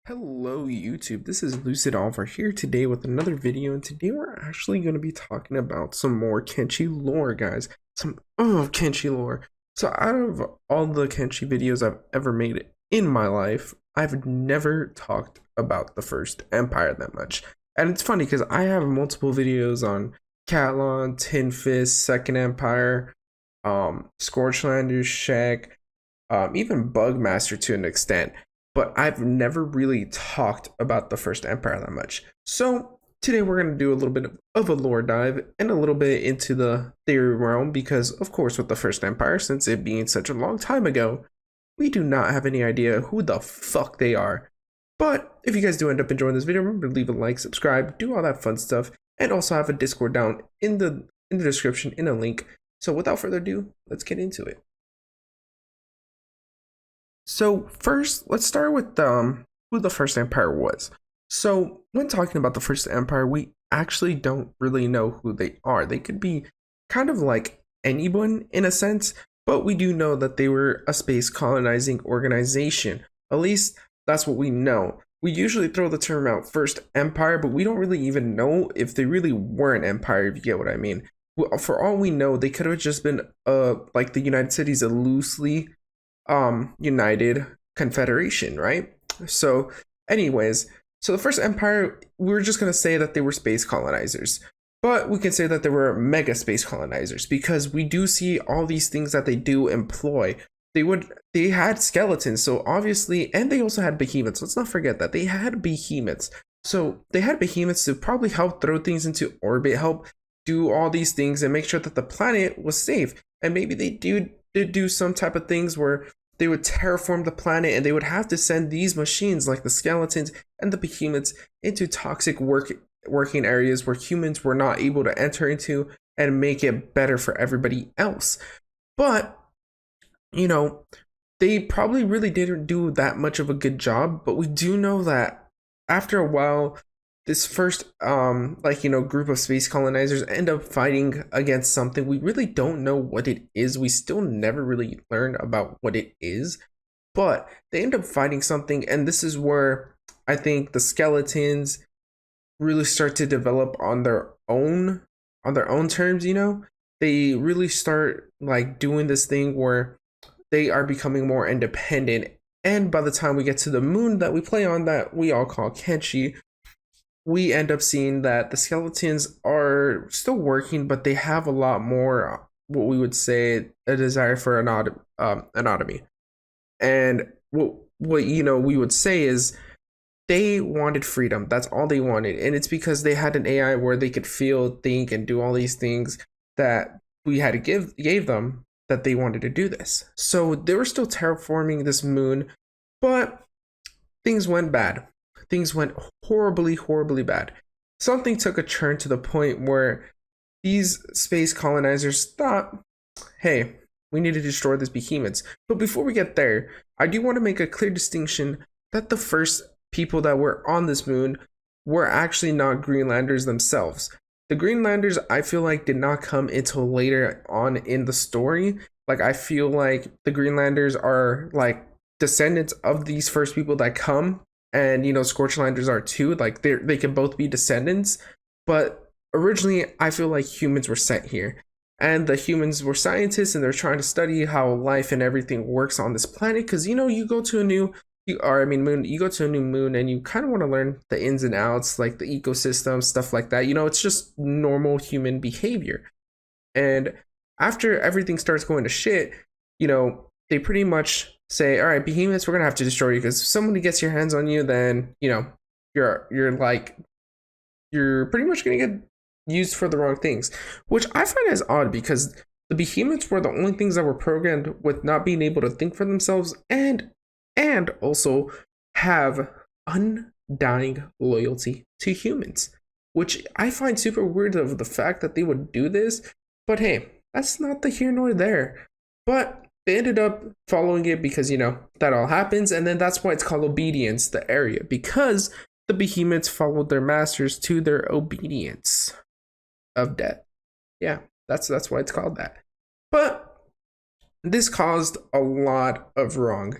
Hello YouTube, this is Lucid Oliver here today with another video, and today we're actually going to be talking about some more Kenshi lore, guys. Some Kenshi lore. So out of all the Kenshi videos I've ever made in my life, I've never talked about the First Empire that much. And it's funny because I have multiple videos on Catlon, Tin Fist, Second Empire, Scorchlanders, Shek, even Bugmaster to an extent, but I've never really talked about the First Empire that much. So today we're going to do a little bit of a lore dive and a little bit into the theory realm because, of course, with the First Empire, since it being such a long time ago, we do not have any idea who the fuck they are. But if you guys do end up enjoying this video, remember to leave a like, subscribe, do all that fun stuff, and also have a Discord down in the description in a link. So without further ado, let's get into it. So first, let's start with who the First Empire was. So when talking about the First Empire, we actually don't really know who they are. They could be kind of like anyone in a sense, but we do know that they were a space colonizing organization. At least that's what we know. We usually throw the term out First Empire, but we don't really even know if they really were an empire, if you get what I mean. For all we know, they could have just been like the United Cities, a loosely united confederation, right? So anyways, so the First Empire, we're just going to say that they were space colonizers, but we can say that they were mega space colonizers because we do see all these things that they do employ. They had skeletons, so obviously, and they also had behemoths. Let's not forget that they had behemoths. So they had behemoths to probably help throw things into orbit, help do all these things and make sure that the planet was safe. And maybe they did do some type of things where they would terraform the planet and they would have to send these machines like the skeletons and the behemoths into toxic working areas where humans were not able to enter into and make it better for everybody else. But you know, they probably really didn't do that much of a good job, but we do know that after a while this first group of space colonizers end up fighting against something. We really don't know what it is. We still never really learn about what it is, but they end up fighting something, and this is where I think the skeletons really start to develop on their own terms. They really start like doing this thing where they are becoming more independent, and by the time we get to the moon that we play on, that we all call Kenshi, we end up seeing that the skeletons are still working, but they have a lot more, what we would say, a desire for autonomy. And what we would say is they wanted freedom. That's all they wanted, and it's because they had an AI where they could feel, think, and do all these things that we had to gave them, that they wanted to do this. So they were still terraforming this moon, but things went bad. Things went horribly, horribly bad. Something took a turn to the point where these space colonizers thought, hey, we need to destroy these behemoths. But before we get there, I do want to make a clear distinction that the first people that were on this moon were actually not Greenlanders themselves. The Greenlanders, I feel like, did not come until later on in the story. Like, I feel like the Greenlanders are like descendants of these first people that come, and Scorchlanders are too. Like, they can both be descendants, but originally I feel like humans were sent here, and the humans were scientists, and they're trying to study how life and everything works on this planet. Because you go to a new moon, you go to a new moon, and you kind of want to learn the ins and outs, like the ecosystem, stuff like that. It's just normal human behavior. And after everything starts going to shit, they pretty much say, all right, behemoths, we're gonna have to destroy you, because if somebody gets your hands on you, then you're pretty much gonna get used for the wrong things, which I find as odd, because the behemoths were the only things that were programmed with not being able to think for themselves and also have undying loyalty to humans, which I find super weird of the fact that they would do this. But hey, that's not the here nor there. But they ended up following it because, that all happens. And then that's why it's called obedience, the area, because the behemoths followed their masters to their obedience of death. Yeah, that's why it's called that. But this caused a lot of wrong.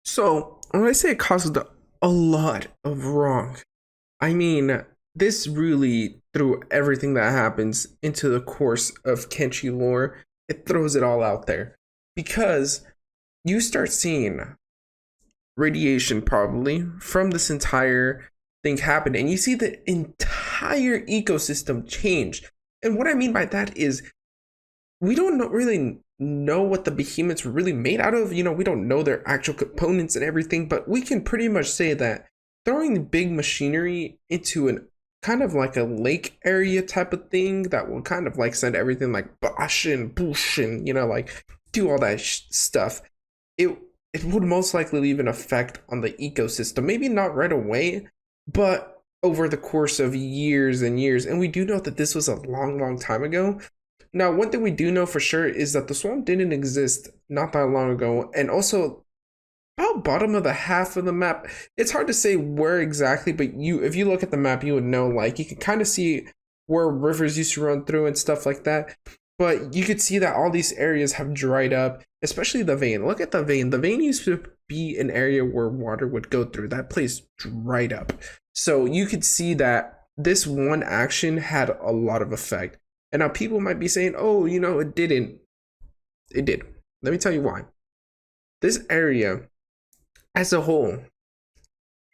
So when I say it caused a lot of wrong, I mean this really threw everything that happens into the course of Kenshi lore. It throws it all out there because you start seeing radiation probably from this entire thing happen, and you see the entire ecosystem change. And what I mean by that is we don't really know what the behemoths were really made out of. We don't know their actual components and everything, but we can pretty much say that throwing big machinery into an kind of like a lake area type of thing that will kind of like send everything like bosh and boosh and like do all that stuff. It would most likely leave an effect on the ecosystem. Maybe not right away, but over the course of years and years. And we do know that this was a long, long time ago. Now, one thing we do know for sure is that the swamp didn't exist not that long ago, and also about bottom of the half of the map. It's hard to say where exactly, but if you look at the map, you would know. Like you can kind of see where rivers used to run through and stuff like that. But you could see that all these areas have dried up, especially the vein. Look at the vein. The vein used to be an area where water would go through. That place dried up. So you could see that this one action had a lot of effect. And now people might be saying, oh, it didn't. It did. Let me tell you why. This area as a whole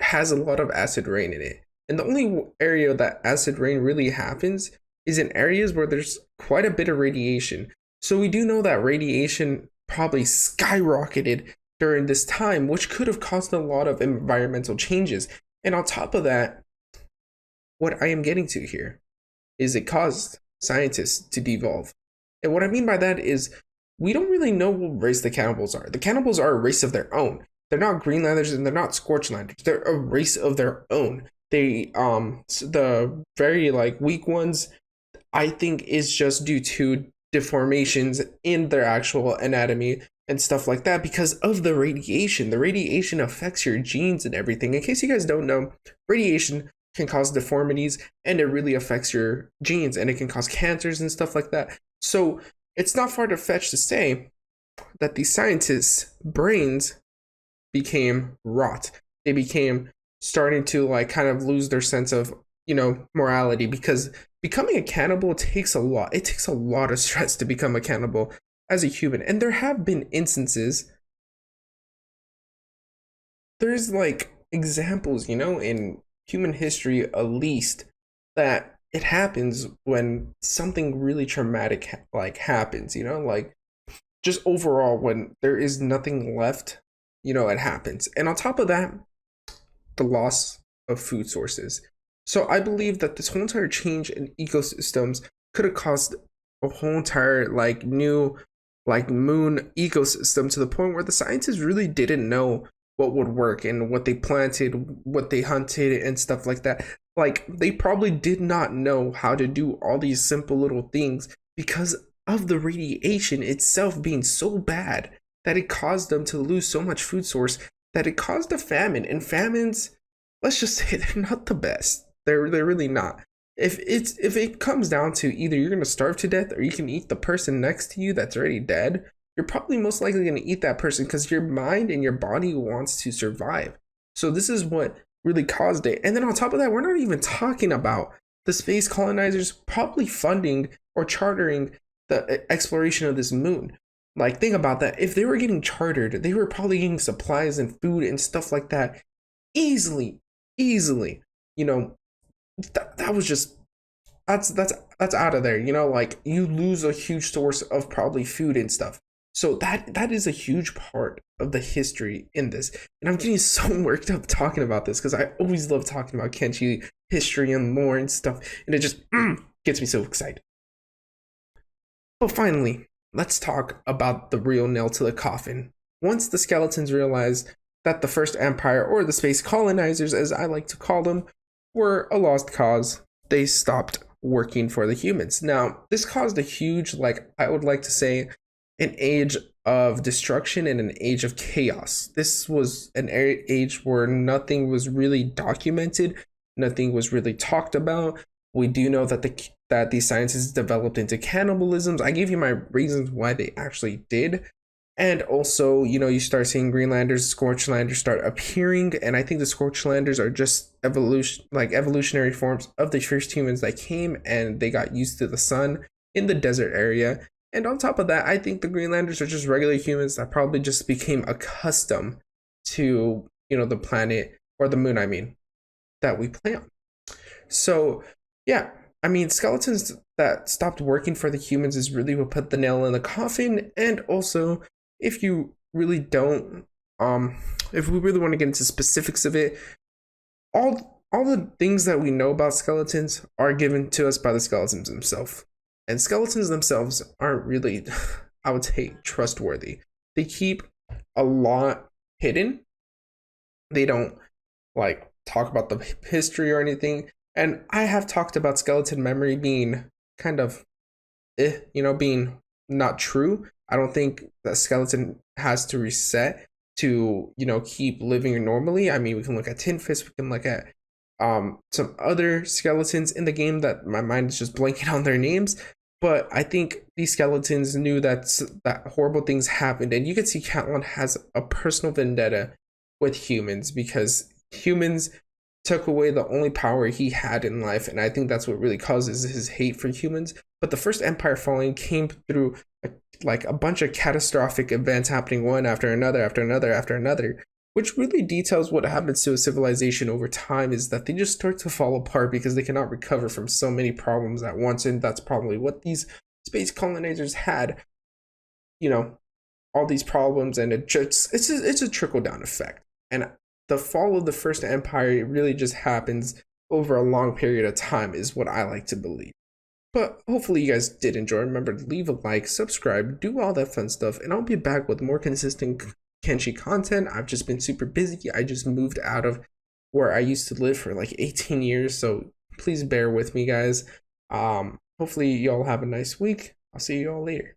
has a lot of acid rain in it. And the only area that acid rain really happens is in areas where there's quite a bit of radiation. So we do know that radiation probably skyrocketed during this time, which could have caused a lot of environmental changes. And on top of that, what I am getting to here is it caused scientists to devolve. And what I mean by that is we don't really know what race the cannibals are. The cannibals are a race of their own. They're not Greenlanders and they're not Scorchlanders. They're a race of their own. They the very like weak ones, I think, is just due to deformations in their actual anatomy and stuff like that because of the radiation. The radiation affects your genes and everything. In case you guys don't know, radiation can cause deformities and it really affects your genes and it can cause cancers and stuff like that. So it's not far to fetch to say that these scientists' brains became rot. They became starting to like kind of lose their sense of, morality, because becoming a cannibal takes a lot. It takes a lot of stress to become a cannibal as a human. And there have been instances, there's like examples, in human history at least, that it happens when something really traumatic like happens, like just overall when there is nothing left, it happens. And on top of that, the loss of food sources. So I believe that this whole entire change in ecosystems could have caused a whole entire like new like moon ecosystem to the point where the scientists really didn't know what would work and what they planted, what they hunted and stuff like that. Like they probably did not know how to do all these simple little things because of the radiation itself being so bad that it caused them to lose so much food source that it caused a famine. And famines, let's just say, they're not the best. They're really not. If it comes down to either you're gonna starve to death or you can eat the person next to you that's already dead, you're probably most likely gonna eat that person because your mind and your body wants to survive. So this is what really caused it. And then on top of that, we're not even talking about the space colonizers probably funding or chartering the exploration of this moon. Like, think about that. If they were getting chartered, they were probably getting supplies and food and stuff like that easily. That was just that's out of there. Like you lose a huge source of probably food and stuff. So that is a huge part of the history in this. And I'm getting so worked up talking about this because I always love talking about Kenshi history and lore and stuff, and it just gets me so excited. But finally, let's talk about the real nail to the coffin. Once the skeletons realized that the First Empire, or the Space Colonizers as I like to call them, were a lost cause, they stopped working for the humans. Now, this caused a huge, I would like to say, an age of destruction and an age of chaos. This was an age where nothing was really documented, nothing was really talked about. We do know that these sciences developed into cannibalisms. I gave you my reasons why they actually did, And also, you start seeing Greenlanders, Scorchlanders start appearing, and I think the Scorchlanders are just evolutionary forms of the first humans that came and they got used to the sun in the desert area. And on top of that, I think the Greenlanders are just regular humans that probably just became accustomed to, the planet or the moon, I mean, that we play on. So, yeah, I mean, skeletons that stopped working for the humans is really what put the nail in the coffin. And also, if you really don't, if we really want to get into specifics of it, all the things that we know about skeletons are given to us by the skeletons themselves. And skeletons themselves aren't really, I would say, trustworthy. They keep a lot hidden. They don't like talk about the history or anything. And I have talked about skeleton memory being kind of, being not true. I don't think the skeleton has to reset to, keep living normally. I mean, we can look at Tin Fist, we can look at some other skeletons in the game that my mind is just blanking on their names. But I think these skeletons knew that horrible things happened, and you can see Catlon has a personal vendetta with humans because humans took away the only power he had in life, and I think that's what really causes his hate for humans. But the first empire falling came through a bunch of catastrophic events happening one after another after another after another, which really details what happens to a civilization over time is that they just start to fall apart because they cannot recover from so many problems at once. And that's probably what these space colonizers had, all these problems, and it's a trickle down effect. And the fall of the first empire really just happens over a long period of time is what I like to believe. But hopefully you guys did enjoy. Remember to leave a like, subscribe, do all that fun stuff, and I'll be back with more consistent Kenshi content. I've just been super busy. I just moved out of where I used to live for like 18 years, so please bear with me, guys. Hopefully y'all have a nice week. I'll see you all later.